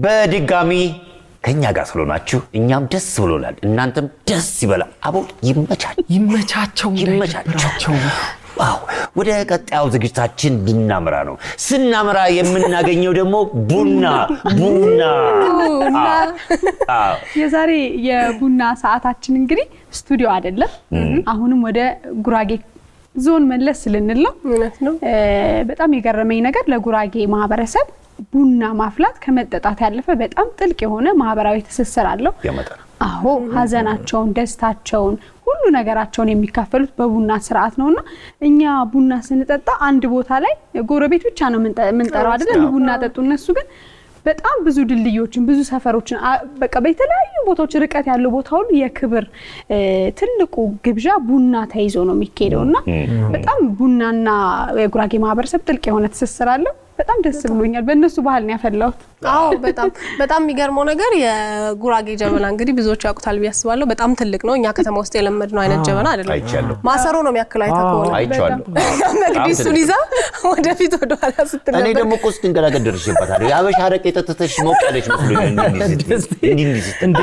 በድጋሚ ከኛ ጋር ስለሆናችሁ እኛም ደስ ብሎናል እናንተም ደስ ይበላ አቦ ይመቻቸው ዋው ወደ ቀጣዩ ዝግጅታችን ድናምራ ነው ስናምራ የምናገኘው ደግሞ ቡና የዛሬ የቡና ሰዓታችን እንግዲህ ስቱዲዮ አይደለም አሁንም ወደ ጉራጌ ዞን መለስ ልንል ነው በጣም የገረመኝ ነገር ለጉራጌ ማህበረሰብ ቡና ማፍላት ከመጠጣት ያለፈ በጣም ጥልቅ የሆነ ማህበራዊ ትስስር አለው ያመጣል አዎ ሀዘናቸውን ደስታቸውን ሁሉ ነገራቸውን የሚካፈሉት በቡና ስርዓት ነውና እኛ ቡና ስንጠጣ አንድ ቦታ ላይ ጎረቤት ብቻ ነው ምንጠራው አይደል ቡና ጠጡ እነሱ ግን በጣም ብዙ ድልድዮችን ብዙ ሰፈሮችን በቃ በተለያዩ ቦታዎች ርቀት ያለው ቦታው የክብር ትልቁ ግብዣ ቡና ተይዞ ነው የሚካሄደውና በጣም ቡናና የጉራጌ ማህበረሰብ ጥልቅ የሆነ ትስስር አለው በጣም ደስ ብሎኛል በእነሱ ባህል ነው ያፈላሁት አዎ በጣም የሚገርመው ነገር የጉራጌ ጀበና እንግዲህ ብዙዎች ያውቁታል ቢያስባለው በጣም ትልቅ ነው እኛ ከተማ ውስጥ የለመድነው አይነት ጀበና አይደለም ማሰሮ ነው የሚያክለው አይቻለሁ መቅዲሱን ይዛ ወደፊት ወደ ኋላ ስትል እኔ ደግሞ ቁስጥ እንገላገል ደርሼበታል ያበሻ አረቄ ተተተሽ ሞቀለች መስሎኝ እንዴ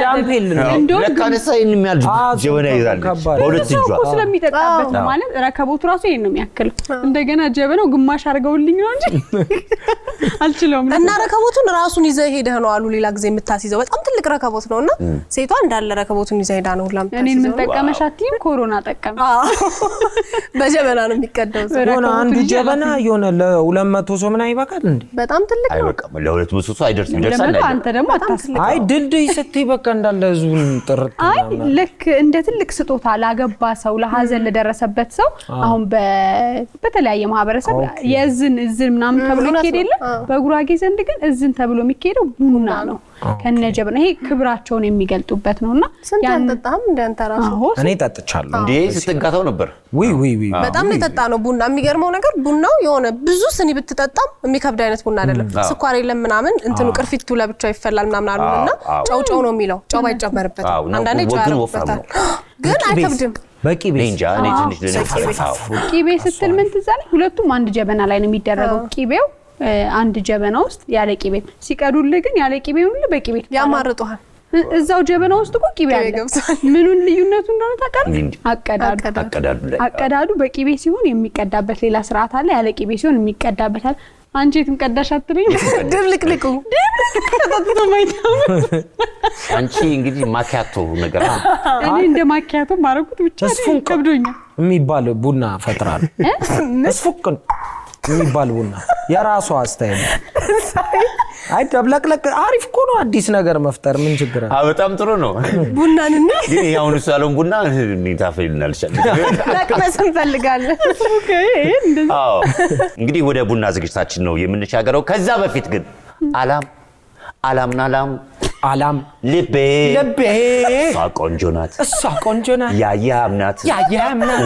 ዳምፔል ነው ለካነሳ የሚያል ጀበና ይዛል በሁለት እጇ ስለሚጠጣበት ነው ማለት ረከቦቱ ራሱ ይሄን ነው የሚያክለው እንደገና ጀበናው ግማሽ አርገውልኝ ነው እንጂ አልችለውም እና ረከቦቱን ራሱን ይዘ ሄደህ ነው አሉ ሌላ ጊዜ የምታስይዘው በጣም ትልቅ ረከቦት ነውና ሴቷ እንዳለ ረከቦቱን ይዘ ሄዳ ነው ሁላም እኔን ምን ተቀመሻቲም ኮሮና ተቀም በጀበና ነው የሚቀደው ሆነ አንዱ ጀበና የሆነ ለ200 ሰው ምን አይበቃል እንዴ በጣም ትልቅ ነው አይበቃም ለ200 ሰው አይደርስም ይደርሳል አንተ ደግሞ አታስብ አይ ድልድይ ስትይ በቃ እንዳለ ዙን ጥርጥ አይ ልክ እንደ ትልቅ ስጦታ ላገባ ሰው ለሐዘን ለደረሰበት ሰው አሁን በተለያየ ማህበረሰብ የዝን ምናምን ተብሎ ይኬደለ በጉራጌ ዘንድ ግን እዝን ተብሎ የሚኬደው ቡና ነው ከነጀበና ይሄ ክብራቸውን የሚገልጡበት ነውና ያን ተጣም እንደንተ ራሱ እኔ ተጣጣቻለሁ እንዴ ስትንካተው ነበር ዊ በጣም ተጣጣ ነው ቡና የሚገርመው ነገር ቡናው የሆነ ብዙ ስኒ ብትጠጣም የሚከብድ አይነት ቡና አይደለም ስኳር የለም ምናምን እንትኑ ቅርፊቱ ለብቻው ይፈላል ምናምን አሉና ጫው ነው የሚለው ጫው ባይጨመርበት አንዳንዴ ጫው ያረበታል ግን አይከብድም በቂቤ እንጃ እኔ ትንሽ ለነፈረታው ቂቤ ስትል ምን ትዛለ ሁለቱም አንድ ጀበና ላይ ነው የሚደረገው ቂቤው አንድ ጀበና ውስጥ ያለ ቂቤ ሲቀዱልህ ግን ያለ ቂቤው ሁሉ በቂቤ ያማርጡሃል እዛው ጀበና ውስጥ እኮ ቂቤ አለ ምኑን ልዩነቱ እንደሆነ ታውቃለህ አቀዳዱ በቂቤ ሲሆን የሚቀዳበት ሌላ ስርዓት አለ ያለ ቂቤ ሲሆን የሚቀዳበት አለ አንቺ ትምቀዳሽ አትልኝ ድብልቅልቁ ተጣጥቶ ማይታው አንቺ እንግዲህ ማኪያቶ ነገር እኔ እንደ ማኪያቶ ማረኩት ብቻ ከብዶኛል የሚባል ቡና ፈጥራል እስፉቅ የሚባል ቡና የራሱ አስተያየት አይ ደብለቅለቅ አሪፍ እኮ ነው አዲስ ነገር መፍጠር ምን ችግር አለ በጣም ጥሩ ነው ቡናንና ግን ያው ነው ሳሎን ቡና እንታፈይልናል ለቅመስ እንፈልጋለን አዎ እንግዲህ ወደ ቡና ዝግጅታችን ነው የምንሻገረው ከዛ በፊት ግን አላም ልቤ ቆንጆ ናት ያያምናት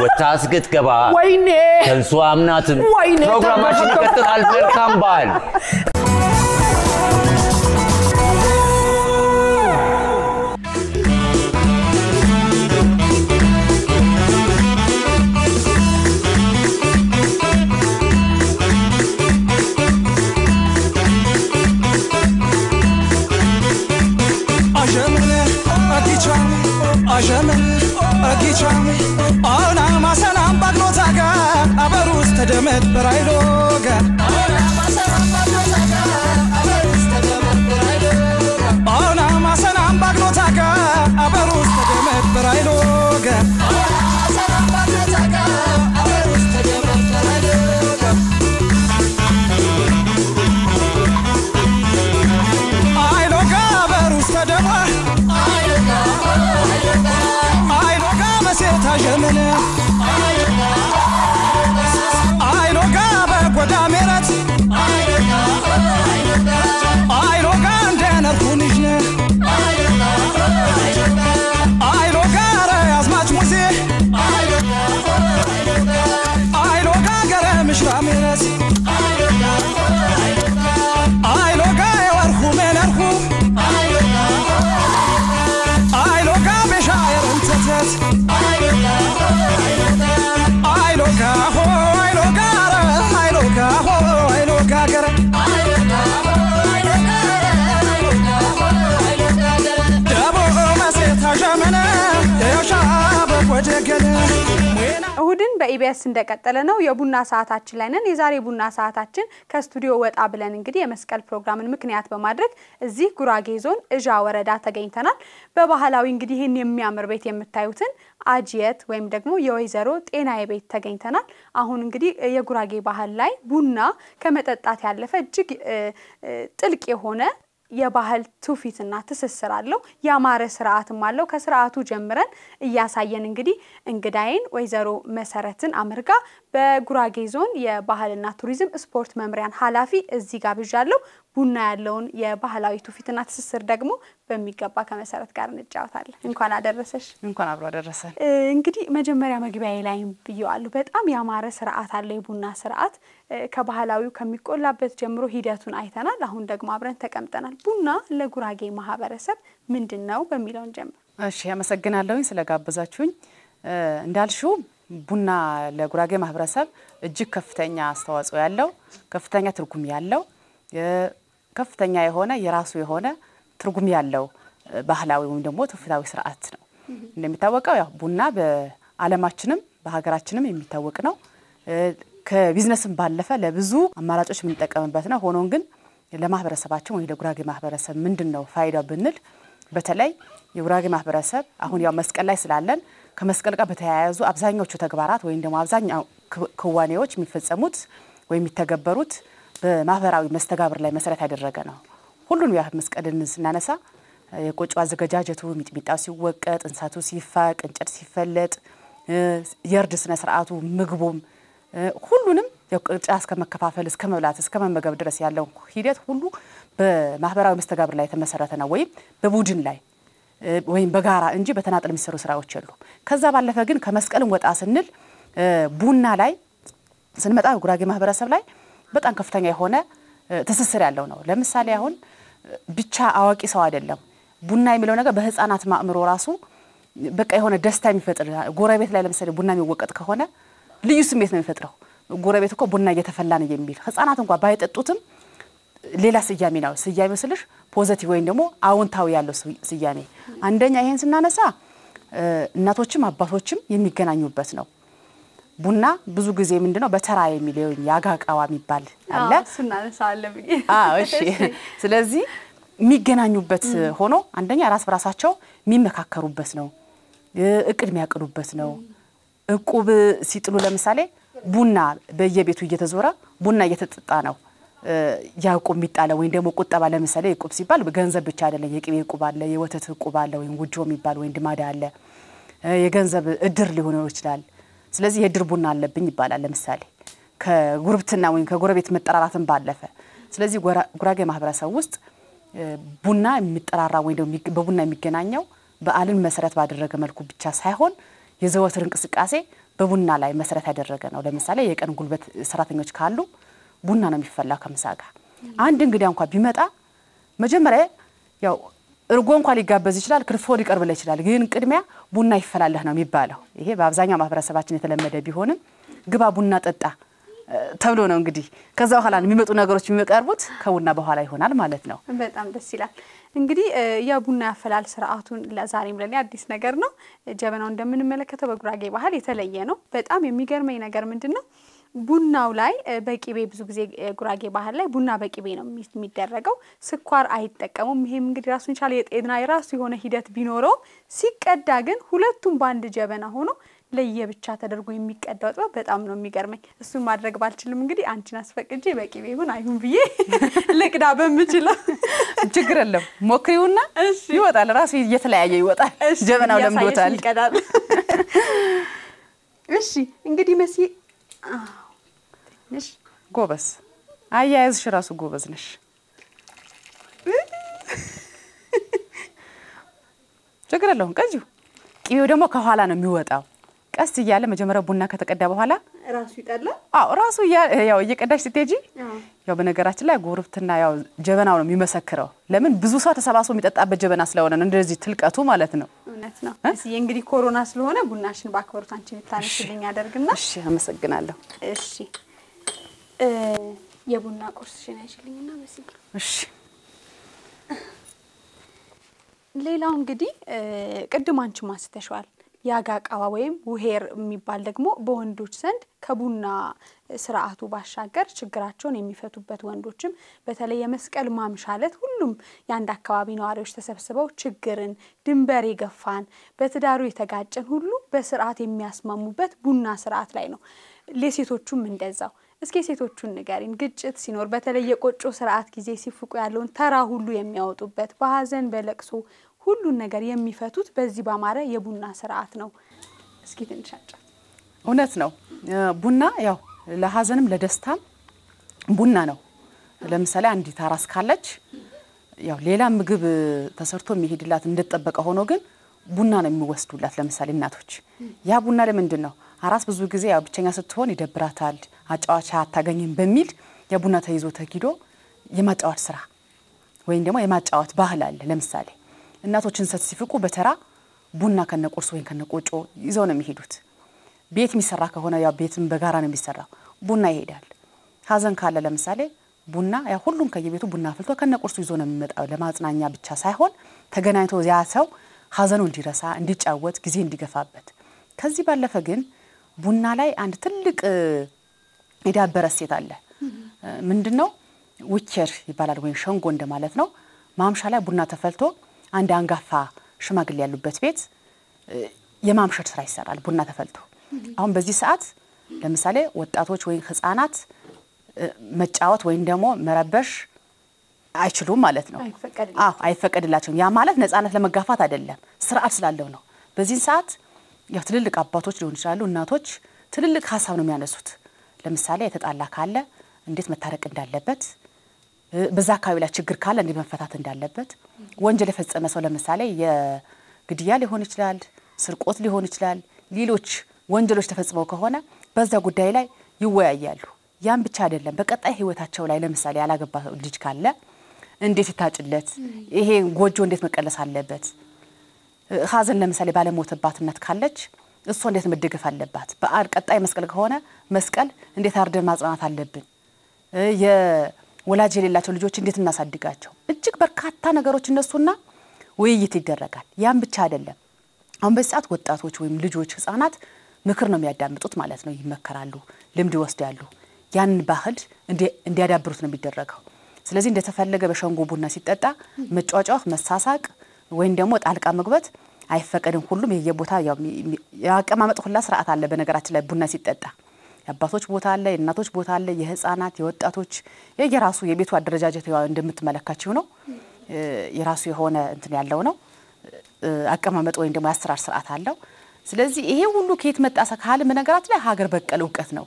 ወታስገት ገባ ወይኔ ከንሱ አምናትም ፕሮግራማችን ይቀጥላል መልካም በዓል አጊቻም አና ማሰናም ባግኖታጋ አበሩስ ተደመት በራይሎጋ አና ማሰናም ባግኖታጋ አበሩስ ተደመት በራይሎጋ አና ማሰናም ባግኖታጋ አበሩስ ተደመት በራይሎጋ አና ማሰናም ባግኖታጋ አበሩስ ተደመት በራይሎጋ አይሎጋ አበሩስ ተደመት ታጀመነ አይሎጋ በጎዳ ሜረት አይሎጋ እንደነርኩንሽ አይሎጋ አዝማች ሙሴ አይሎጋ ገረ ምሽራ ሜረት አይሎጋ የወርሁ ሜነርኩ አይሎጋ በሻየር እንተተት ወደገለ እሁድን በኢቢኤስ እንደቀጠለ ነው የቡና ሰዓታችን ላይ ነን የዛሬ ቡና ሰዓታችን ከስቱዲዮ ወጣ ብለን እንግዲህ የመስቀል ፕሮግራምን ምክንያት በማድረግ እዚህ ጉራጌ ዞን እዣ ወረዳ ተገኝተናል በባህላዊ እንግዲህ ይሄን የሚያምር ቤት የምታዩትን አጂየት ወይም ደግሞ የወይዘሮ ጤናዬ ቤት ተገኝተናል አሁን እንግዲህ የጉራጌ ባህል ላይ ቡና ከመጠጣት ያለፈ እጅግ ጥልቅ የሆነ የባህል ትውፊትና ትስስር አለው ያማረ ስርዓትም አለው ከስርዓቱ ጀምረን እያሳየን እንግዲህ እንግዳይን ወይዘሮ መሰረትን አመርጋ በጉራጌ ዞን የባህልና ቱሪዝም ስፖርት መምሪያን ኃላፊ እዚህ ጋር ብዣለሁ ቡና ያለውን የባህላዊ ትውፊትና ትስስር ደግሞ በሚገባ ከመሰረት ጋር እንጫወታለን እንኳን አደረሰሽ እንኳን አብሮ አደረሰን እንግዲህ መጀመሪያ መግቢያዬ ላይ ብየዋለሁ በጣም ያማረ ስርዓት አለ የቡና ስርዓት ከባህላዊው ከሚቆላበት ጀምሮ ሂደቱን አይተናል አሁን ደግሞ አብረን ተቀምጠናል ቡና ለጉራጌ ማህበረሰብ ምንድነው በሚለው እንጀምር እሺ ያመሰግናለሁኝ ስለጋበዛችሁኝ እንዳልሽው ቡና ለጉራጌ ማህበረሰብ እጅግ ከፍተኛ አስተዋጽኦ ያለው ከፍተኛ ትርጉም ያለው ከፍተኛ የሆነ የራሱ የሆነ ትርጉም ያለው ባህላዊ ወይም ደግሞ ትውፊታዊ ስርዓት ነው እንደሚታወቀው ያው ቡና በዓለማችንም በሀገራችንም የሚታወቅ ነው ከቢዝነስም ባለፈ ለብዙ አማራጮች የምንጠቀምበት ነው ሆኖን ግን ለማህበረሰባችን ወይ ለጉራጌ ማህበረሰብ ምንድነው ፋይዳው ብንል በተለይ የጉራጌ ማህበረሰብ አሁን ያው መስቀል ላይ ስላለን ከመስቀል ጋር በተያያዙ አብዛኞቹ ተግባራት ወይም ደግሞ አብዛኛው ክዋኔዎች የሚፈጸሙት ወይ የሚተገበሩት በማህበራዊ መስተጋብር ላይ መሰረት ያደረገ ነው ሁሉንም ያ መስቀልን ስናነሳ የቆጮ አዘገጃጀቱ ሚጥሚጣው ሲወቀጥ እንሳቱ ሲፋቅ እንጨት ሲፈለጥ የርድ ስነ ስርዓቱ ምግቡም ሁሉንም የቅርጫ እስከ መከፋፈል እስከ መብላት እስከ መመገብ ድረስ ያለው ሂደት ሁሉ በማህበራዊ መስተጋብር ላይ ተመሰረተ ነው ወይ በቡድን ላይ ወይ በጋራ እንጂ በተናጠል የሚሰሩ ስራዎች አሉ ከዛ ባለፈ ግን ከመስቀልም ወጣ ስንል ቡና ላይ ስንመጣ ጉራጌ ማህበረሰብ ላይ በጣም ከፍተኛ የሆነ ተሰስር ያለው ነው ለምሳሌ አሁን ብቻ አዋቂ ሰው አይደለም ቡና የሚለው ነገር በህፃናት ማእምሮ ራሱ በቃ የሆነ ደስታ የሚፈጥር ጎረቤት ላይ ለምሳሌ ቡና የሚወቀጥ ከሆነ ልዩ ስሜት ነው የሚፈጥረው ጎረቤት እኮ ቡና እየተፈላ ነው የሚል ህፃናት እንኳን ባይጠጡትም ሌላ ስያሜ ነው ስያሜው ስልሽ ፖዚቲቭ ወይም ደግሞ አዎንታዊ ያለው ስያሜ አንደኛ ይሄን ስናነሳ እናቶችም አባቶችም የሚገናኙበት ነው ቡና ብዙ ጊዜ ምንድነው በተራ የሚለው ያጋቃዋ የሚባል አለ ስናነሳለን እሺ ስለዚህ የሚገናኙበት ሆኖ አንደኛ ራስ በራሳቸው የሚመካከሩበት ነው እቅድ የሚያቅዱበት ነው እቁብ ሲጥሉ ለምሳሌ ቡና በየቤቱ እየተዞረ ቡና እየተጠጣ ነው ያቁም የሚጣለው ወይ ደግሞ ቁጠባ ለምሳሌ እቁብ ሲባል በገንዘብ ብቻ አይደለም የቅቤ እቁብ አለ የወተት እቁብ አለ ወይ ውጆ የሚባል ወይ ድማዳ አለ የገንዘብ እድር ሊሆን ይችላል ስለዚህ የድር ቡና አለብኝ ይባላል ለምሳሌ ከጉርብትና ወይ ከጎረቤት መጠራራትን ባለፈ ስለዚህ ጉራጌ ማህበረሰብ ውስጥ ቡና የሚጠራራ ወይ ደግሞ በቡና የሚገናኘው በአልን መሰረት ባደረገ መልኩ ብቻ ሳይሆን የዘወትር እንቅስቃሴ በቡና ላይ መሰረት ያደረገ ነው ለምሳሌ የቀን ጉልበት ሰራተኞች ካሉ ቡና ነው የሚፈላ ከምሳጋ አንድ እንግዲያ እንኳን ቢመጣ መጀመሪያ ያው እርጎ እንኳን ሊጋበዝ ይችላል ክርፎ ሊቀርብለት ይችላል ግን ቅድሚያ ቡና ይፈላልህ ነው የሚባለው ይሄ በአብዛኛው ማህበረሰባችን የተለመደ ቢሆንም ግባ ቡና ጠጣ ተብሎ ነው እንግዲህ ከዛው ኋላ የሚመጡ ነገሮች የሚቀርቡት ከቡና በኋላ ይሆናል ማለት ነው በጣም ደስ ይላል እንግዲህ የቡና ያፈላል ስርዓቱን ለዛሬም ለኔ አዲስ ነገር ነው ጀበናው እንደምንመለከተው በጉራጌ ባህል የተለየ ነው በጣም የሚገርመኝ ነገር ምንድነው ቡናው ላይ በቂቤ ብዙ ጊዜ ጉራጌ ባህል ላይ ቡና በቂቤ ነው የሚደረገው ስኳር አይጠቀሙም ይሄም እንግዲህ ራሱን ቻለ የጤና የራሱ የሆነ ሂደት ቢኖረው ሲቀዳ ግን ሁለቱም ባንድ ጀበና ሆኖ ለየብቻ ተደርጎ የሚቀዳው ጥበብ በጣም ነው የሚገርመኝ እሱን ማድረግ ባልችልም እንግዲህ አንቺን አስፈቅጄ በቂቤ ይሁን አይሁን ብዬ ለቅዳ በመችለው ችግር የለም ሞክሪውና ይወጣል ራሱ እየተለያየ ይወጣል ጀበናው ለምዶታል እሺ እንግዲህ መሲ ነሽ ጎበዝ አያያዝሽ ራሱ ጎበዝ ነሽ ችግር የለውም ቀጂው ቂቤው ደግሞ ከኋላ ነው የሚወጣው ቀስ ይያለ መጀመሪያ ቡና ከተቀዳ በኋላ ራሱ ይጣላል ራሱ ያው እየቀዳሽ ስትሄጂ ያው በነገራችን ላይ ጎርብትና ያው ጀበናው ነው የሚመሰክረው ለምን ብዙ ሰው ተሰባስቦ የሚጠጣበት ጀበና ስለሆነ ነው እንደዚህ ትልቀቱ ማለት ነው እውነት ነው እሺ እንግዲህ ኮሮና ስለሆነ ቡናሽን ባክበሩት አንቺ ልታነሽልኝ ያደርግና እሺ አመሰግናለሁ እሺ የቡና ቁርስሽን አይሽልኝና በሲ እሺ ሌላው እንግዲህ ቅድም አንቺ ማስተሽዋል ያጋቃዋ ወይም ውሄር የሚባል ደግሞ በወንዶች ዘንድ ከቡና ስርዓቱ ባሻገር ችግራቸውን የሚፈቱበት ወንዶችም በተለይ የመስቀል ማምሻለት ሁሉም ያንድ አካባቢ ነዋሪዎች ተሰብስበው ችግርን ድንበር የገፋን በትዳሩ የተጋጨን ሁሉ በስርዓት የሚያስማሙበት ቡና ስርዓት ላይ ነው ለሴቶቹም እንደዛው እስኪ ሴቶቹን ንገሪን ግጭት ሲኖር በተለይ የቆጮ ስርዓት ጊዜ ሲፍቁ ያለውን ተራ ሁሉ የሚያወጡበት በሐዘን በለቅሶ ሁሉን ነገር የሚፈቱት በዚህ ባማረ የቡና ስርዓት ነው እስኪ ትንሻጫ እውነት ነው ቡና ያው ለሐዘንም ለደስታም ቡና ነው ለምሳሌ አንዲት አራስ ካለች ያው ሌላ ምግብ ተሰርቶ የሚሄድላት እንደተጠበቀ ሆኖ ግን ቡና ነው የሚወስዱላት ለምሳሌ እናቶች ያ ቡና ለምንድነው አራስ ብዙ ጊዜ ያው ብቸኛ ስትሆን ይደብራታል አጫዋቻ አታገኝም በሚል የቡና ተይዞ ተኪዶ የማጫወት ስራ ወይም ደግሞ የማጫወት ባህል አለ ለምሳሌ እናቶችን ሲፍቁ በተራ ቡና ከነቁርስ ወይን ከነቆጮ ይዘው ነው የሚሄዱት ቤት የሚሰራ ከሆነ ያው ቤትም በጋራ ነው የሚሰራው ቡና ይሄዳል ሐዘን ካለ ለምሳሌ ቡና ያ ሁሉም ከየቤቱ ቡና አፍልቶ ከነቁርሱ ይዞ ነው የሚመጣው ለማጽናኛ ብቻ ሳይሆን ተገናኝቶ ያ ሰው ሐዘኑ እንዲረሳ እንዲጫወት ጊዜ እንዲገፋበት ከዚህ ባለፈ ግን ቡና ላይ አንድ ትልቅ የዳበረ ሴት አለ ምንድነው ውቸር ይባላል ወይ ሸንጎ እንደማለት ነው ማምሻ ላይ ቡና ተፈልቶ አንድ አንጋፋ ሽማግሌ ያሉበት ቤት የማምሸት ስራ ይሰራል ቡና ተፈልቶ አሁን በዚህ ሰዓት ለምሳሌ ወጣቶች ወይ ህፃናት መጫወት ወይ ደግሞ መረበሽ አይችሉም ማለት ነው አይፈቀድላቸውም ያ ማለት ነፃነት ለመጋፋት አይደለም ስርዓት ስላለው ነው በዚህ ሰዓት ያው ትልልቅ አባቶች ሊሆን ይችላሉ እናቶች ትልልቅ ሐሳብ ነው የሚያነሱት ለምሳሌ የተጣላ ካለ እንዴት መታረቅ እንዳለበት በዛ አካባቢ ላይ ችግር ካለ እንዴት መፈታት እንዳለበት ወንጀል የፈጸመ ሰው ለምሳሌ የግድያ ሊሆን ይችላል ስርቆት ሊሆን ይችላል ሌሎች ወንጀሎች ተፈጽመው ከሆነ በዛ ጉዳይ ላይ ይወያያሉ ያን ብቻ አይደለም በቀጣይ ህይወታቸው ላይ ለምሳሌ ያላገባ ልጅ ካለ እንዴት ይታጭለት ይሄ ጎጆ እንዴት መቀለስ አለበት ሐዘን ለምሳሌ ባለሞተባት እናት ካለች እሱ እንዴት መደገፍ አለባት በቀጣይ መስቀል ከሆነ መስቀል እንዴት አርደን ማጽናናት አለብን የወላጅ የሌላቸው ልጆች እንዴት እናሳድጋቸው እጅግ በርካታ ነገሮች እነሱና ውይይት ይደረጋል ያን ብቻ አይደለም አሁን በሰዓት ወጣቶች ወይም ልጆች ህፃናት ምክር ነው የሚያዳምጡት ማለት ነው ይመከራሉ ልምድ ይወስዳሉ ያን ባህል እንዲያዳብሩት ነው የሚደረገው ስለዚህ እንደተፈለገ በሸንጎ ቡና ሲጠጣ መጫጫው መሳሳቅ ወይም ደግሞ ጣልቃ መግባት አይፈቀድም ሁሉም የየቦታ ያቀማመጥ ሁላ ስርዓት አለ በነገራችን ላይ ቡና ሲጠጣ የአባቶች ቦታ አለ የእናቶች ቦታ አለ የህፃናት የወጣቶች የየራሱ የቤቱ አደረጃጀት እንደምትመለከታችሁ ነው የራሱ የሆነ እንትን ያለው ነው አቀማመጥ ወይም ደግሞ አሰራር ስርዓት አለው ስለዚህ ይሄ ሁሉ ከየት መጣ ሰካለ በነገራት ላይ ሀገር በቀል ዕውቀት ነው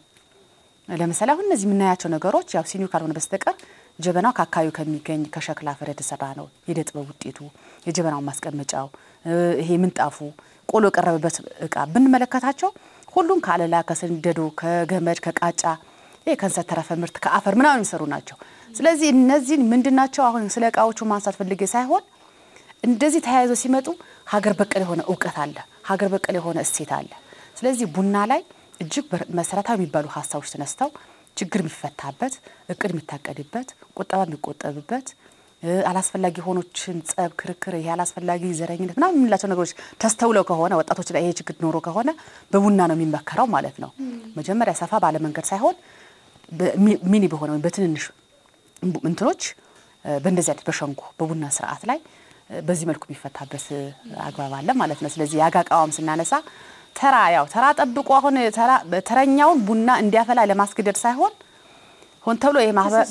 ለምሳሌ አሁን እነዚህ ምናያቸው ነገሮች ያው ሲኒው ካልሆነ በስተቀር ጀበናው ካካዩ ከሚገኝ ከሸክላ አፈር የተሰራ ነው የደጥበው ውጤቱ የጀበናው ማስቀመጫው ይሄ ምንጣፉ ቆሎ ቀረበበት እቃ ብንመለከታቸው ሁሉም ካለላ ከስንደዶ ከገመድ ከቃጫ ከእንሰት ተረፈ ምርት ከአፈር ምናምን የሚሰሩ ናቸው ስለዚህ እነዚህ ምንድናቸው አሁን ስለ እቃዎቹ ማንሳት ፈልጌ ሳይሆን እንደዚህ ተያይዞ ሲመጡ ሀገር በቀል የሆነ ዕውቀት አለ ሀገር በቀል የሆነ እሴት አለ ስለዚህ ቡና ላይ እጅግ መሰረታዊ የሚባሉ ሐሳቦች ተነስተው ችግር የሚፈታበት እቅድ የሚታቀድበት ቁጠባ የሚቆጠብበት አላስፈላጊ ሆኖችን ጸብ ክርክር ያላስፈላጊ ዘረኝነት ምናምን የሚላቸው ነገሮች ተስተውለው ከሆነ ወጣቶች ላይ ይሄ ችግር ኖሮ ከሆነ በቡና ነው የሚመከረው ማለት ነው መጀመሪያ ሰፋ ባለ መንገድ ሳይሆን ሚኒ በሆነ ወይ በትንንሽ እንትኖች በእንደዚህ አይነት በሸንጎ በቡና ስርዓት ላይ በዚህ መልኩ የሚፈታበት አግባብ አለ ማለት ነው ስለዚህ ያጋቃዋም ስናነሳ ተራ ጠብቆ አሁን ተረኛውን ቡና እንዲያፈላ ለማስገደድ ሳይሆን ሆን ተብሎ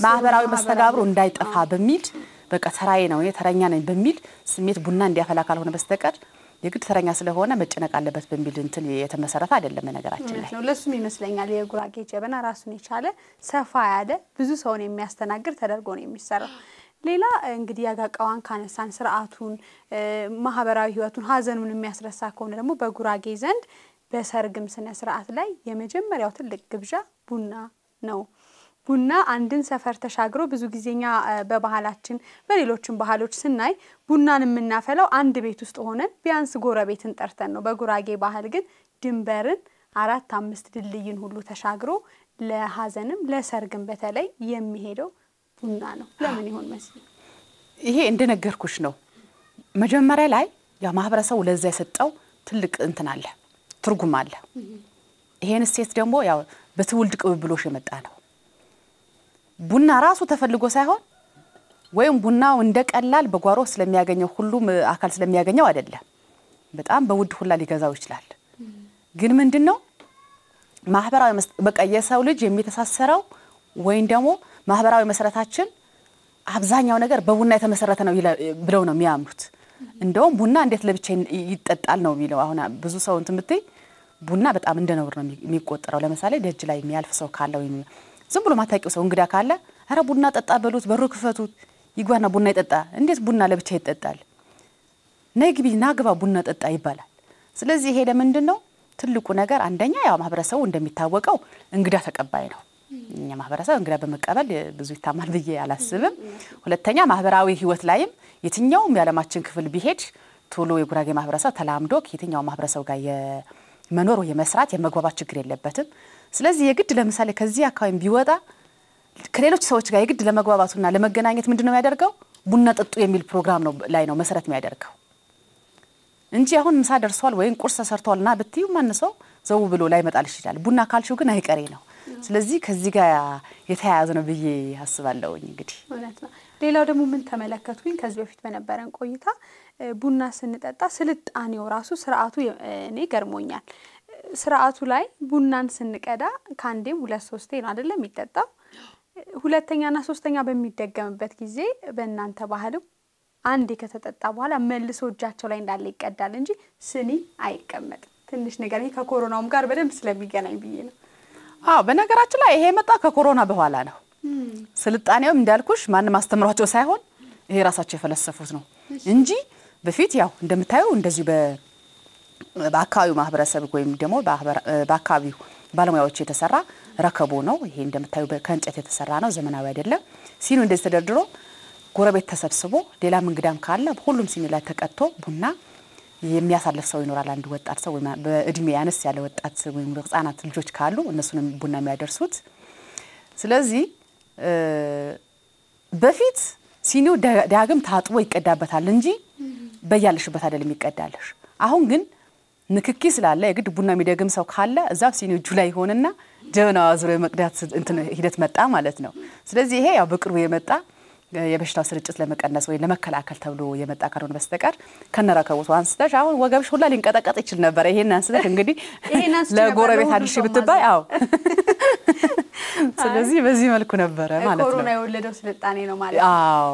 ማህበራዊ መስተጋብሩ እንዳይጠፋ በሚል በቃ ተራዬ ነው ተረኛ ነኝ በሚል ስሜት ቡና እንዲያፈላ ካልሆነ በስተቀር የግድ ተረኛ ስለሆነ መጨነቅ አለበት በሚል እንትን የተመሰረተ አይደለም ነገራችን ላይ ነው ለሱም ይመስለኛል የጉራጌ ጀበና ራሱን የቻለ ሰፋ ያለ ብዙ ሰውን የሚያስተናግድ ተደርጎ ነው የሚሰራው ሌላ እንግዲህ ያጋቃዋን ካነሳን ስርዓቱን ማህበራዊ ህይወቱን ሐዘኑን የሚያስረሳ ከሆነ ደግሞ በጉራጌ ዘንድ በሰርግም ስነ ስርዓት ላይ የመጀመሪያው ትልቅ ግብዣ ቡና ነው ቡና አንድን ሰፈር ተሻግሮ ብዙ ጊዜኛ በባህላችን በሌሎችም ባህሎች ስናይ ቡናን የምናፈለው አንድ ቤት ውስጥ ሆነን ቢያንስ ጎረቤትን ጠርተን ነው በጉራጌ ባህል ግን ድንበርን 4-5 ድልድይን ሁሉ ተሻግሮ ለሐዘንም ለሰርግም በተለይ የሚሄደው ቡና ነው ለምን ይሆን መስል ይሄ እንደነገርኩሽ ነው መጀመሪያ ላይ ያ ማህበረሰቡ ለዛ የሰጠው ትልቅ እንትን አለ ትርጉም አለ ይሄን እሴት ደግሞ ያው በትውልድ ቅብብሎሽ የመጣ ነው ቡና ራሱ ተፈልጎ ሳይሆን ወይም ቡናው እንደቀላል በጓሮ ስለሚያገኘው ሁሉም አካል ስለሚያገኘው አይደለም በጣም በውድ ሁላ ሊገዛው ይችላል ግን ምንድነው ማህበራዊ በቃ የሰው ልጅ የሚተሳሰረው ወይም ደግሞ ማህበራዊ መሰረታችን አብዛኛው ነገር በቡና የተመሰረተ ነው ብለው ነው የሚያምኑት እንደውም ቡና እንዴት ለብቻ ይጠጣል ነው የሚለው አሁን ብዙ ሰው እንትምትይ ቡና በጣም እንደነውር ነው የሚቆጠረው ለምሳሌ ደጅ ላይ የሚያልፍ ሰው ካለ ወይ ዝም ብሎ ማታቂው ሰው እንግዳ ካለ አረ ቡና ጠጣ በሉት በሩ ክፈቱት ይጓና ቡና ይጠጣ እንዴት ቡና ለብቻ ይጠጣል ነግቢ ናግባ ቡና ጠጣ ይባላል ስለዚህ ይሄ ለምንድነው ትልቁ ነገር አንደኛ ያው ማህበረሰቡ እንደሚታወቀው እንግዳ ተቀባይ ነው እኛ ማህበረሰብ እንግዳ በመቀበል ብዙ ይታማል ብዬ አላስብም ሁለተኛ ማህበራዊ ህይወት ላይም የትኛውም ያለማችን ክፍል ቢሄድ ቶሎ የጉራጌ ማህበረሰብ ተላምዶ ከየትኛው ማህበረሰብ ጋር የመኖር ወይ የመስራት የመግባባት ችግር የለበትም ስለዚህ የግድ ለምሳሌ ከዚህ አካባቢ ቢወጣ ከሌሎች ሰዎች ጋር የግድ ለመግባባቱና ለመገናኘት ምንድነው ያደርገው ቡና ጠጡ የሚል ፕሮግራም ነው ላይ ነው መሰረት የሚያደርገው እንጂ አሁን ምሳ ደርሷል ወይ ቁርስ ተሰርቷልና በትዩ ማንሰው ዘው ብሎ ላይ መጣልሽ ይችላል ቡና ካልሽው ግን አይቀሬ ነው ስለዚህ ከዚህ ጋር የተያያዘ ነው ብዬ አስባለሁ እንግዲህ ማለት ነው ሌላው ደግሞ ምን ተመለከቱኝ ከዚህ በፊት በነበረን ቆይታ ቡና ስንጠጣ ስልጣኔው ራሱ ስርዓቱ እኔ ገርሞኛል ስርዓቱ ላይ ቡናን ስንቀዳ ካንዴም 2-3 ነው አይደለም የሚጠጣው ሁለተኛና ሶስተኛ በሚደገምበት ጊዜ በእናንተ ባህልም አንዴ ከተጠጣ በኋላ መልሶ እጃቸው ላይ እንዳለ ይቀዳል እንጂ ስኒ አይቀመጥ ትንሽ ነገር ይሄ ከኮሮናውም ጋር በደንብ ስለሚገናኝ ብዬ ነው በነገራችን ላይ ይሄ መጣ ከኮሮና በኋላ ነው ስልጣኔውም እንዳልኩሽ ማንም አስተምሯቸው ሳይሆን ይሄ ራሳቸው የፈለሰፉት ነው እንጂ በፊት ያው እንደምታዩ እንደዚህ በአካባቢው ማህበረሰብ ወይም ደግሞ በአካባቢው ባለሙያዎች የተሰራ ረከቦ ነው ይሄ እንደምታዩ ከእንጨት የተሰራ ነው ዘመናዊ አይደለም ሲኑ እንደዚህ ተደርድሮ ጎረቤት ተሰብስቦ ሌላ እንግዳም ካለ ሁሉም ሲኒ ላይ ተቀጥቶ ቡና የሚያሳልፍ ሰው ይኖራል አንድ ወጣት ሰው ወይ በእድሜ ያነስ ያለ ወጣት ወይ ህፃናት ልጆች ካሉ እነሱንም ቡና የሚያደርሱት ስለዚህ በፊት ሲኒው ዳግም ታጥቦ ይቀዳበታል እንጂ በያለሽበት አይደለም ይቀዳልሽ አሁን ግን ንክኪ ስላለ የግድ ቡና የሚደግም ሰው ካለ እዛው ሲኒው እጁ ላይ ሆነና ጀበናው አዝሮ መቅዳት እንትን ሂደት መጣ ማለት ነው ስለዚህ ይሄ ያው በቅርቡ የመጣ የበሽታው ስርጭት ለመቀነስ ወይ ለመከላከል ተብሎ የመጣ ካልሆነ በስተቀር ከነረከቦቱ አንስተሽ አሁን ወገብሽ ሁላ ሊንቀጠቀጥ ይችል ነበር ይሄን አንስተሽ እንግዲህ ለጎረቤት አድርሽ ብትባይ አው ስለዚህ በዚህ መልኩ ነበር ማለት ነው ኮሮና የወለደው ስልጣኔ ነው ማለት አው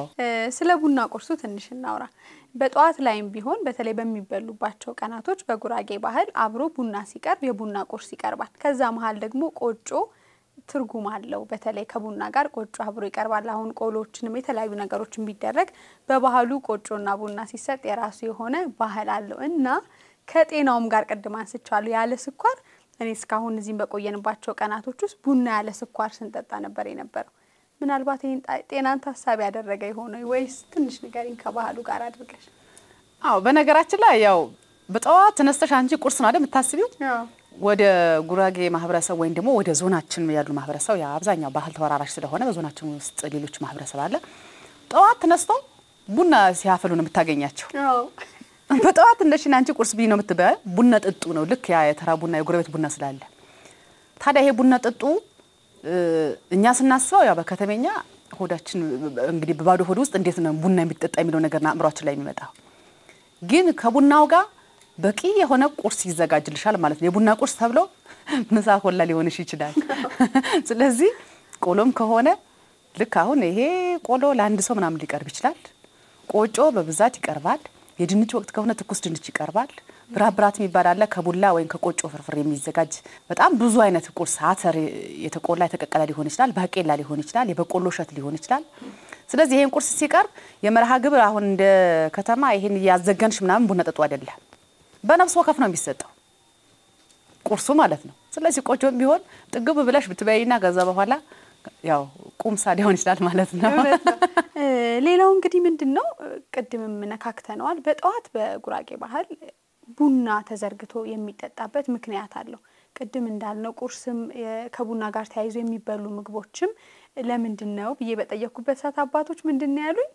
ስለ ቡና ቁርሱ ትንሽ እናውራ በጧት ላይም ቢሆን በተለይ በሚበሉባቸው ቀናቶች በጉራጌ ባህል አብሮ ቡና ሲቀርብ የቡና ቁርስ ይቀርባል ከዛ መሃል ደግሞ ቆጮ ትርጉም አለው በተለይ ከቡና ጋር ቆጮ አብሮ ይቀርባል አሁን ቆሎችንም የተለያዩ ነገሮችን ቢደረግ በባህሉ ቆጮና ቡና ሲሰጥ የራሱ የሆነ ባህል አለው እና ከጤናውም ጋር ቀድማ አንስቻለሁ ያለ ስኳር እኔ እስካሁን እዚህም በቆየንባቸው ቀናቶች ውስጥ ቡና ያለ ስኳር ስንጠጣ ነበር የነበረው ምናልባት ይሄን ጤናን ታሳቢ ያደረገ ይሆነ ወይስ ትንሽ ንገሪኝ ከባህሉ ጋር አድርገሽ በነገራችን ላይ ያው በጠዋት ተነስተሽ አንቺ ቁርስ ነው አይደል የምታስቢው ወደ ጉራጌ ማህበረሰብ ወይም ደግሞ ወደ ዞናችን ያሉ ማህበረሰብ ያ አብዛኛው ባህል ተወራራሽ ስለሆነ በዞናችን ውስጥ ሌሎች ማህበረሰብ አለ ጠዋት ተነስተው ቡና ሲያፈሉ ነው የምታገኛቸው በጠዋት እንደሽና አንቺ ቁርስ ቢ ነው የምትበያ ቡና ጥጡ ነው ልክ ያ የተራ ቡና የጎረቤት ቡና ስላለ ታዲያ ይሄ ቡና ጥጡ እኛ ስናስበው ያ በከተመኛ ሆዳችን እንግዲህ በባዶ ሆድ ውስጥ እንዴት ነው ቡና የሚጠጣ የሚለው ነገር አእምሮአችን ላይ የሚመጣው ግን ከቡናው ጋር በቂ የሆነ ቁርስ ይዘጋጅልሻል ማለት ነው የቡና ቁርስ ተብሎ ምሳ ሁላ ሊሆንሽ ይችላል ስለዚህ ቆሎም ከሆነ ልክ አሁን ይሄ ቆሎ ለአንድ ሰው ምናምን ሊቀርብ ይችላል ቆጮ በብዛት ይቀርባል የድንች ወቅት ከሆነ ትኩስ ድንች ይቀርባል ብራብራት የሚባል አለ ከቡላ ወይ ከቆጮ ፍርፍር የሚዘጋጅ በጣም ብዙ አይነት ቁርስ አተር የተቆላ የተቀቀለ ሊሆን ይችላል ባቄላ ሊሆን ይችላል የበቆሎ ሸት ሊሆን ይችላል ስለዚህ ይሄን ቁርስ ሲቀርብ የመርሃ ግብር አሁን እንደ ከተማ ይሄን ያዘገንሽ ምናምን ቡና ጠጡ አይደለም በነፍስ ወከፍ ነው የሚሰጠው ቁርሱ ማለት ነው ስለዚህ ቆጮም ቢሆን ጥግብ ብለሽ ብትበይና ገዛ በኋላ ያው ቁምሳ ሊሆን ይችላል ማለት ነው ሌላው እንግዲህ ምንድነው ቅድምም ነካክተናል በጠዋት በጉራጌ ባህል ቡና ተዘርግቶ የሚጠጣበት ምክንያት አለው ቅድም እንዳልነው ቁርስም ከቡና ጋር ተያይዞ የሚበሉ ምግቦችም ለምንድነው ብዬ በጠየኩበት ሰዓት አባቶች ምንድነው ያሉኝ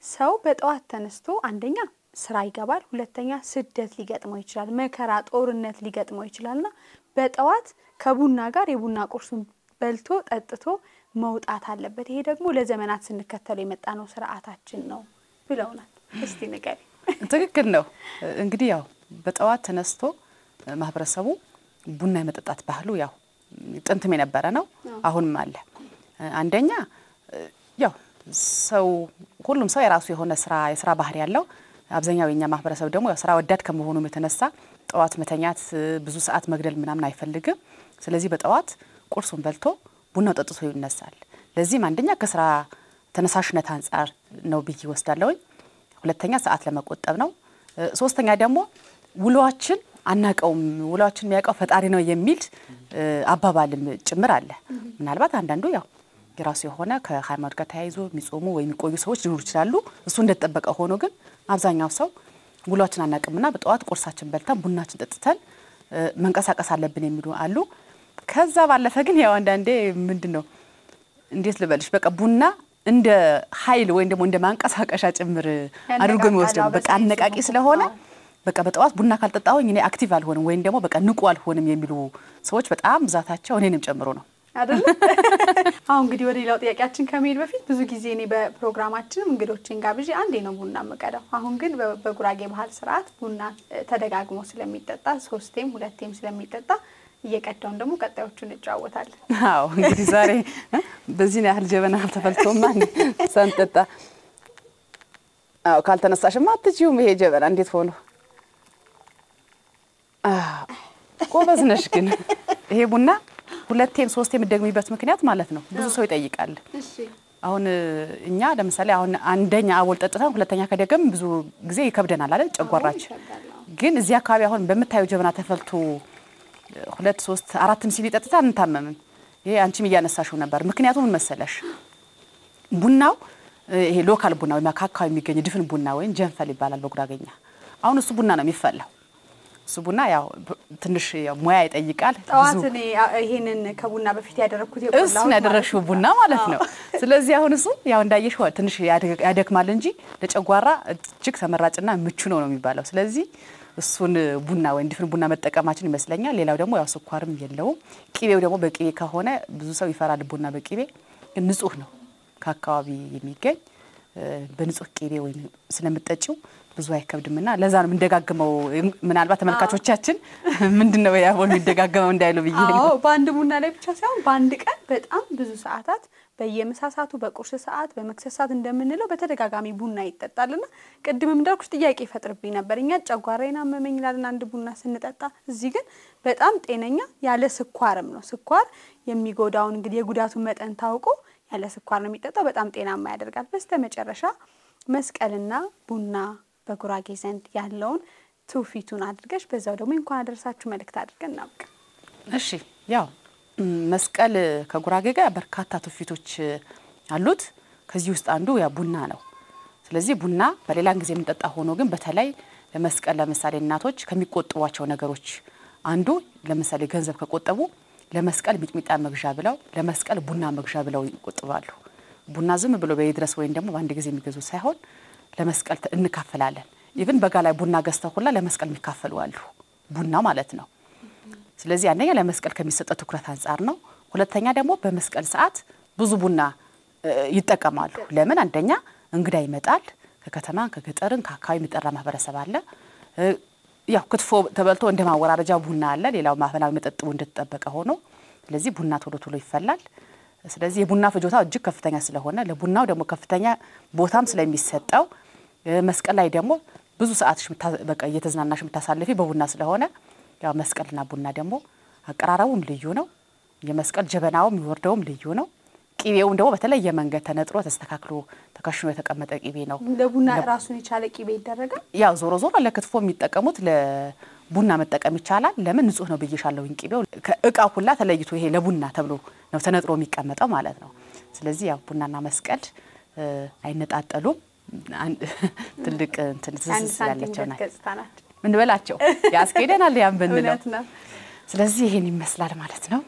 ሰው በጠዋት ተነስቶ አንደኛ ስራ ይገባል ሁለተኛ ስደት ሊገጥመው ይችላል መከራ ጦርነት ሊገጥመው ይችላልና በጠዋት ከቡና ጋር የቡና ቁርሱን በልቶ ጠጥቶ መውጣት አለበት ይሄ ደግሞ ለዘመናት ስንከተለው የመጣ ነው ስርዓታችን ነው ብለውናል እስቲ ንገሪ ትክክል ነው እንግዲህ ያው በጠዋት ተነስቶ ማህበረሰቡ ቡና የመጠጣት ባህሉ ያው ጥንትም የነበረ ነው አሁንም አለ አንደኛ ያው ሰው ሁሉም ሰው የራሱ የሆነ የስራ ባህሪ ያለው አብዛኛው የኛ ማህበረሰብ ደግሞ ያው ስራ ወዳድ ከመሆኑ የተነሳ ጠዋት መተኛት ብዙ ሰዓት መግደል ምናምን አይፈልግም ስለዚህ በጠዋት ቁርሱን በልቶ ቡናው ጠጥቶ ይነሳል ለዚህም አንደኛ ከስራ ተነሳሽነት አንፃር ነው ብዬ ወስዳለሁኝ ሁለተኛ ሰዓት ለመቆጠብ ነው ሶስተኛ ደግሞ ውሏችን አናቀውም ውሏችን የሚያቀው ፈጣሪ ነው የሚል አባባልም ጭምር አለ ምናልባት አንዳንዱ ያው የራሱ የሆነ ከሃይማኖት ጋር ተያይዞ የሚጾሙ ወይ የሚቆዩ ሰዎች ሊኖሩ ይችላሉ እሱ እንደተጠበቀ ሆኖ ግን አብዛኛው ሰው ውሏችን አናቀምና በጠዋት ቁርሳችን በልተን ቡናችን ጠጥተን መንቀሳቀስ አለብን የሚሉ አሉ ከዛ ባለፈ ግን ያው አንዳንዴ ምንድነው እንዴት ልበልሽ በቃ ቡና እንደ ኃይል ወይ እንደሞ እንደ ማንቀሳቀሻ ጭምር አድርጎ የሚወስደው በቃ አነቃቂ ስለሆነ በቃ በጠዋት ቡና ካልጠጣሁኝ እኔ አክቲቭ አልሆንም ወይ እንደሞ በቃ ንቁ አልሆንም የሚሉ ሰዎች በጣም ብዛታቸው እኔንም ጨምሮ ነው አይደል አሁን እንግዲህ ወደ ሌላው ጥያቄያችን ከመሄድ በፊት ብዙ ጊዜ እኔ በፕሮግራማችን እንግዶችን ጋብዤ አንዴ ነው ቡና መቀዳው አሁን ግን በጉራጌ ባህል ስርዓት ቡና ተደጋግሞ ስለሚጠጣ ሶስቴም ሁለቴም ስለሚጠጣ እየቀዳውን ደግሞ ቀጣዮቹን እንጫወታለን አዎ እንግዲህ ዛሬ በዚህ ያህል ጀበና ተፈልቶማ ሳንጠጣ አዎ ካልተነሳሽማ አትጂውም ይሄ ጀበና እንዴት ሆኖ ጎበዝ ነሽ ግን ይሄ ቡና ሁለቴም ሶስቴም ደግሚበት ምክንያት ማለት ነው ብዙ ሰው ይጠይቃል እሺ አሁን እኛ ለምሳሌ አሁን አንደኛ አቦል ጠጥተን ሁለተኛ ከደገም ብዙ ጊዜ ይከብደናል አይደል ጨጓራችን ግን እዚህ አካባቢ አሁን በመታዩ ጀበና ተፈልቶ 2 3 4 ሲሊ ጠጥታ እንታመምን ይሄ አንቺም ያነሳሽው ነበር ምክንያቱም ምን መሰለሽ ቡናው ይሄ ሎካል ቡና ወይ ማካካው የሚገኝ ድፍን ቡና ወይ ጀንፈል ይባላል በጉራጌኛ አሁን እሱ ቡና ነው የሚፈላው እሱ ቡና ያው ትንሽ ያው ሙያ ይጠይቃል ጠዋት እኔ ይሄንን ከቡና በፊት ያደረኩት የቆላው እሱ ያደረሽው ቡና ማለት ነው ስለዚህ አሁን እሱ ያው እንዳየሽ ትንሽ ያደክማል እንጂ ለጨጓራ እጅግ ተመራጭና ምቹ ነው የሚባለው ስለዚህ እሱን ቡና ወይ ድፍን ቡና መጠቀማችን ይመስለኛል ሌላው ደግሞ ያው ስኳርም የለውም ቂቤው ደግሞ በቂቤ ከሆነ ብዙ ሰው ይፈራል ቡና በቂቤ ንጹህ ነው ከአካባቢ የሚገኝ በንጹህ ቂቤ ወይ ስለምትጠጪው ብዙ አይከብድምና ለዛ ነው እንደጋግመው ምናልባት ተመልካቾቻችን ምንድነው ያው እንደጋግመው እንዳይሉ ብዬ ነው አዎ ባንድ ቡና ላይ ብቻ ሳይሆን ባንድ ቀን በጣም ብዙ ሰዓታት በየመሳሳቱ በቁርስ ሰዓት በመክሰስ ሰዓት እንደምንለው በተደጋጋሚ ቡና ይጠጣልና ቅድምም እንዳልኩሽ ጥያቄ ይፈጥርብኝ ነበር እኛ ጨጓራዬን አመመኝ ይላልና አንድ ቡና ስንጠጣ እዚህ ግን በጣም ጤነኛ ያለ ስኳርም ነው ስኳር የሚጎዳውን እንግዲህ የጉዳቱን መጠን ታውቆ ያለ ስኳር ነው የሚጠጣው በጣም ጤናማ ያደርጋል በስተመጨረሻ መስቀልና ቡና በጉራጌ ዘንድ ያለውን ትውፊቱን አድርገሽ በዛው ደግሞ እንኳን አደረሳችሁ መልእክት አድርገን እናብቅ እሺ ያው መስቀል ከጉራጌ ጋር በርካታ ትውፊቶች አሉት ከዚህ ውስጥ አንዱ ያ ቡና ነው ስለዚህ ቡና በሌላን ጊዜ የምንጠጣ ሆኖ ግን በተለይ ለመስቀል ለምሳሌ እናቶች ከሚቆጥቧቸው ነገሮች አንዱ ለምሳሌ ገንዘብ ከቆጠቡ ለመስቀል ሚጥሚጣ መግዣ ብለው ለመስቀል ቡና መግዣ ብለው ይቆጥባሉ ቡና ዝም ብሎ በይድረስ ወይ እንደሞ በአንድ ጊዜ የሚገዙ ሳይሆን ለመስቀል እንካፈላለን ኢቭን በጋላይ ቡና ገዝተው ሁላ ለመስቀል የሚካፈሉ አሉ ቡና ማለት ነው ስለዚህ አንደኛ ለመስቀል ከሚሰጠው ትኩረት አንፃር ነው ሁለተኛ ደግሞ በመስቀል ሰዓት ብዙ ቡና ይጠቀማሉ ለምን አንደኛ እንግዳ ይመጣል ከከተማ ከገጠርን ከአካባቢ የሚጠራ ማህበረሰብ አለ ያው ክትፎ ተበልቶ እንደማወራረጃ ቡና አለ ሌላው ማህበራዊ መጠጥ እንደተጠበቀ ሆኖ ስለዚህ ቡና ቶሎ ይፈላል ስለዚህ የቡና ፍጆታ እጅግ ከፍተኛ ስለሆነ ለቡናው ደግሞ ከፍተኛ ቦታም ስለሚሰጠው መስቀል ላይ ደግሞ ብዙ ሰዓትሽ በቃ እየተዝናናሽ የምታሳልፊ በቡና ስለሆነ ያው መስቀልና ቡና ደግሞ አቀራራቡም ልዩ ነው የመስቀል ጀበናውም ይወርደውም ልዩ ነው ቂቤውም ደግሞ በተለየ መንገድ ተነጥሮ ተስተካክሎ ተከሽኖ የተቀመጠ ቂቤ ነው ለቡና ራሱን የቻለ ቂቤ ይደረጋል ያው ዞሮ ለክትፎ የሚጠቀሙት ለቡና መጠቀም ይቻላል ለምን ንጹህ ነው ብዬሻለሁ ቂቤው ከእቃው ሁላ ተለይቶ ይሄ ለቡና ተብሎ ነው ተነጥሮ የሚቀመጠው ማለት ነው ስለዚህ ያው ቡናና መስቀል አይነጣጠሉም ትልቅ እንትን ስለላቸው ነው ምን በላቸው ያስከይደናል ያን ብንለው ስለዚህ ይሄን ይመስላል ማለት ነው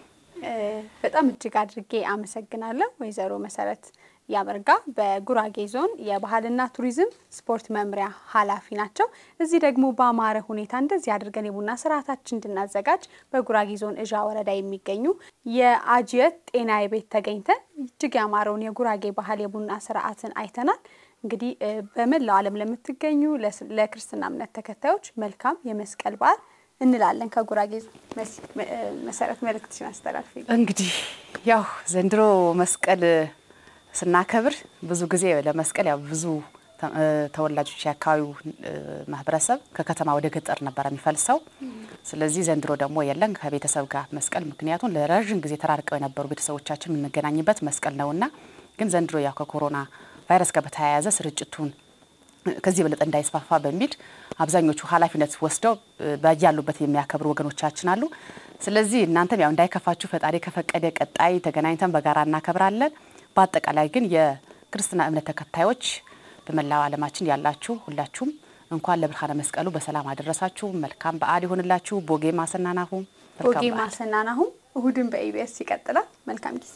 በጣም እጅግ አድርጌ አመሰግናለሁ ወይዘሮ መሰረት ያወርጋ በጉራጌ ዞን የባህልና ቱሪዝም ስፖርት መምሪያ ኃላፊ ናቸው። እዚህ ደግሞ በአማረ ሁኔታ እንደዚህ አድርገን የቡና ስርዓታችን እንድናዘጋጅ በጉራጌ ዞን እዣ ወረዳ የሚገኙ የአጅየት ጤና ቤት ተገኝተን እጅግ ያማረውን የጉራጌ ባህል የቡና ስርዓትን አይተናል። እንግዲህ በመላው ዓለም ለምትገኙ ለክርስትና እምነት ተከታዮች መልካም የመስቀል በዓል እንላለን። ከጉራጌ መሰረት መልእክትሽን አስተላልፊ። እንግዲህ ያው ዘንድሮ መስቀል ስናከብር ብዙ ጊዜ ለመስቀል ያው ብዙ ተወላጆች ያካባቢው ማህበረሰብ ከከተማ ወደ ገጠር ነበር የሚፈልሰው። ስለዚህ ዘንድሮ ደግሞ የለን ከቤተሰብ ጋር መስቀል ምክንያቱም ለረጅም ጊዜ ተራርቀው የነበሩ ቤተሰቦቻችን የምንገናኝበት መስቀል ነውና ግን ዘንድሮ ያው ከኮሮና ቫይረስ ጋር በተያያዘ ስርጭቱን ከዚህ በለጠ እንዳይስፋፋ በሚል አብዛኞቹ ኃላፊነት ወስደው በያሉበት የሚያከብሩ ወገኖቻችን አሉ። ስለዚህ እናንተም ያው እንዳይከፋችሁ ፈጣሪ ከፈቀደ ቀጣይ ተገናኝተን በጋራ እናከብራለን። በአጠቃላይ ግን የክርስትና እምነት ተከታዮች በመላው ዓለማችን ያላችሁ ሁላችሁም እንኳን ለብርሃነ መስቀሉ በሰላም አደረሳችሁ። መልካም በዓል ይሁንላችሁ። ቦጌ ማሰናናሁ እሁድን በኢቢኤስ ይቀጥላል። መልካም ጊዜ